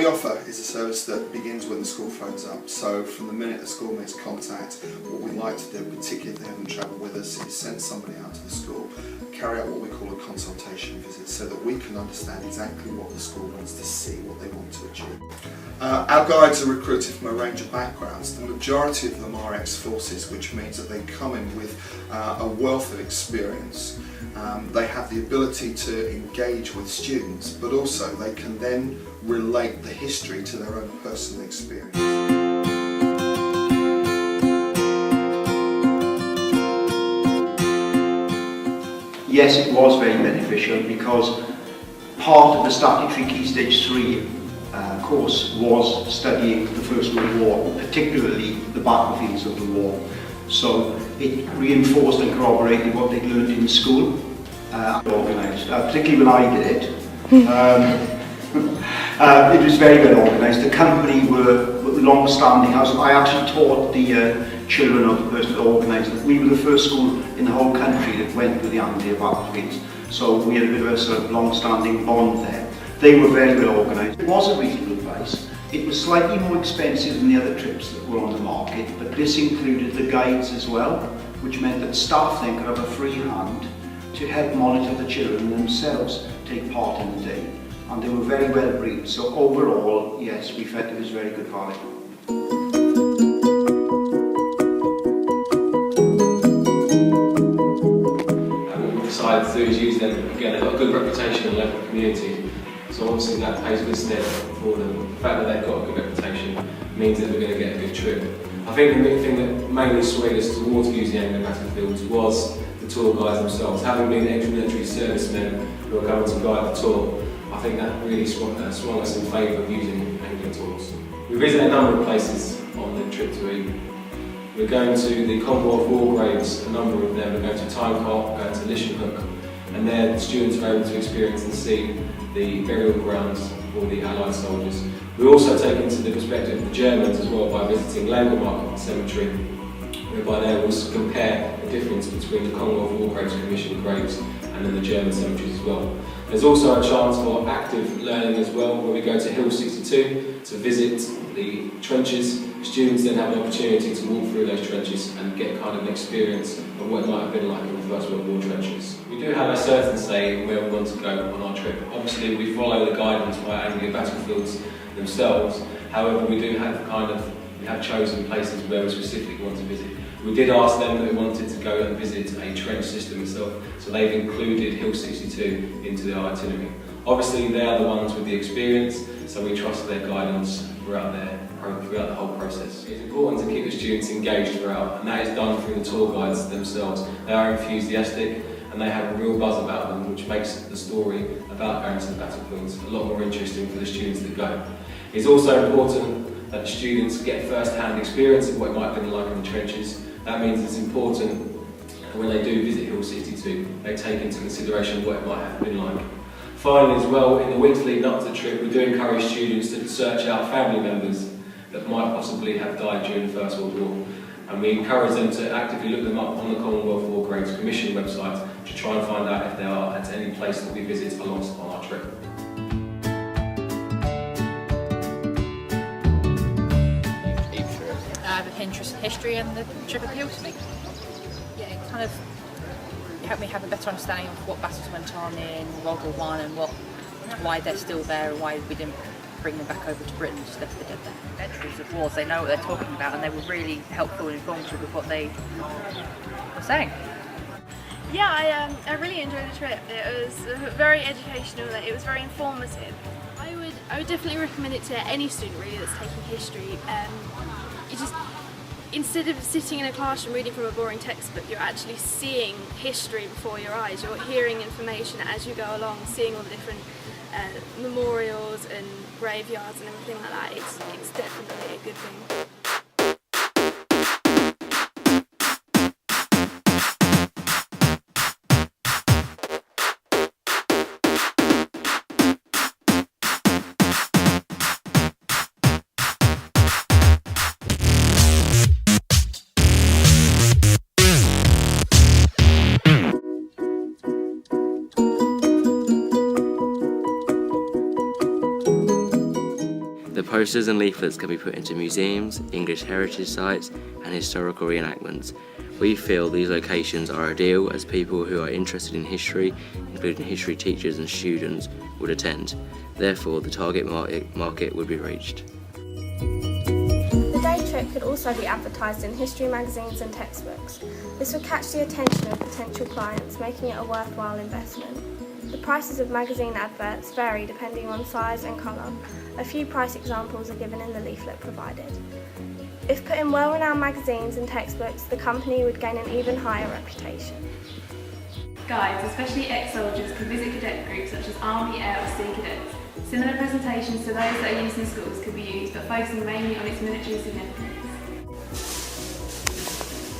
offer is a service that begins when the school phones up. So from the minute the school makes contact, what we like to do, particularly if they haven't travelled with us, is send somebody out to the school, carry out what we call a consultation visit so that we can understand exactly what the school wants to see, what they want to achieve. Our guides are recruited from a range of backgrounds. The majority of them are ex-forces, which means that they come in with a wealth of experience. They have the ability to engage with students, but also they can then relate the history to their own personal experience. Yes, it was very beneficial because part of the statutory Key Stage 3 course was studying the First World War, particularly the battlefields of the war. So it reinforced and corroborated what they'd learned in school, organised, particularly when I did it. It was very well organised. The company were long-standing. I actually taught the children of the person that organised it. We were the first school in the whole country that went with the Anglia battlefields. So we had a bit of a sort of long-standing bond there. They were very well organised. It was a reasonable price. It was slightly more expensive than the other trips that were on the market, but this included the guides as well, which meant that staff then could have a free hand to help monitor the children themselves take part in the day. And they were very well briefed, so overall, yes, we felt it was very good value. What we decided to do is use them. Again, they've got a good reputation in the local community, so obviously that pays good stead for them. The fact that they've got a good reputation means that we're going to get a good trip. I think the main thing that mainly swayed us towards using Anglia battlefields was the tour guides themselves. Having been ex-military servicemen who are going to guide the tour, I think that really swung us in favour of using Anglia tours. We visited a number of places on the trip to Eden. We're going to the Commonwealth War Graves, a number of them. We're going to Tynecott, going to Lishenhook, and there the students are able to experience and see the burial grounds for the Allied soldiers. We also take into the perspective of the Germans as well by visiting Langemark Cemetery, whereby they will compare the difference between the Commonwealth War Graves Commission graves and then the German cemeteries as well. There's also a chance for active learning as well, where we go to Hill 62 to visit the trenches. Students then have an opportunity to walk through those trenches and get kind of an experience of what it might have been like in the First World War trenches. We do have a certain say in where we want to go on our trip. Obviously we follow the guidance by Anglia battlefields themselves, however we have chosen places where we specifically want to visit. We did ask them that we wanted to go and visit a trench system itself, so they've included Hill 62 into their itinerary. Obviously they are the ones with the experience, so we trust their guidance throughout the whole process. It's important to keep the students engaged throughout, and that is done through the tour guides themselves. They are enthusiastic and they have a real buzz about them, which makes the story about going to the battlefields a lot more interesting for the students that go. It's also important that the students get first-hand experience of what it might have been like in the trenches. That means it's important that when they do visit Hill 62, they take into consideration what it might have been like. Finally as well, in the weeks leading up to the trip, we do encourage students to search out family members that might possibly have died during the First World War. And we encourage them to actively look them up on the Commonwealth War Graves Commission website to try and find out if they are at any place that we visit on our trip. The interest in history and the trip appealed to me. Yeah, it kind of helped me have a better understanding of what battles went on in World War I and why they're still there and why we didn't bring them back over to Britain, just left the dead there. Veterans of wars, they know what they're talking about and they were really helpful and informative with what they were saying. Yeah, I really enjoyed the trip. It was very educational, it was very informative. I would definitely recommend it to any student really that's taking history. Instead of sitting in a classroom reading from a boring textbook, you're actually seeing history before your eyes. You're hearing information as you go along, seeing all the different memorials and graveyards and everything like that. It's definitely a good thing. Posters and leaflets can be put into museums, English heritage sites and historical reenactments. We feel these locations are ideal as people who are interested in history, including history teachers and students, would attend. Therefore, the target market would be reached. The day trip could also be advertised in history magazines and textbooks. This would catch the attention of potential clients, making it a worthwhile investment. The prices of magazine adverts vary depending on size and colour. A few price examples are given in the leaflet provided. If put in well-renowned magazines and textbooks, the company would gain an even higher reputation. Guides, especially ex-soldiers, can visit cadet groups such as Army, Air or Sea Cadets. Similar presentations to those that are used in schools could be used, but focusing mainly on its military significance.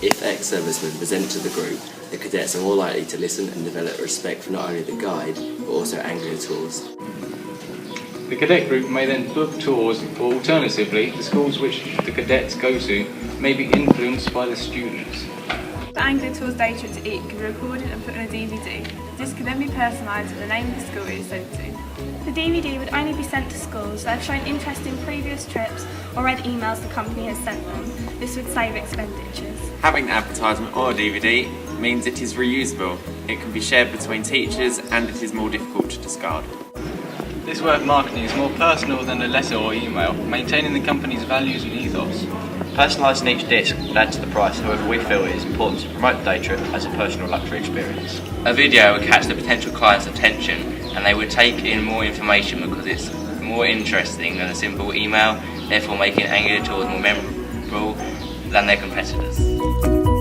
If ex-servicemen present to the group, the cadets are more likely to listen and develop respect for not only the guide, but also Anglia tours. The cadet group may then book tours, or alternatively, the schools which the cadets go to may be influenced by the students. The Anglia Tours day trip to EAP can be recorded and put on a DVD. This can then be personalised with the name of the school it is sent to. The DVD would only be sent to schools that have shown interest in previous trips or read emails the company has sent them. This would save expenditures. Having the advertisement or a DVD means it is reusable. It can be shared between teachers and it is more difficult to discard. This way of marketing is more personal than a letter or email, maintaining the company's values and ethos. Personalising each disc would add to the price, however we feel it is important to promote the day trip as a personal luxury experience. A video would catch the potential client's attention and they would take in more information because it's more interesting than a simple email, therefore making Anglia Tours more memorable than their competitors.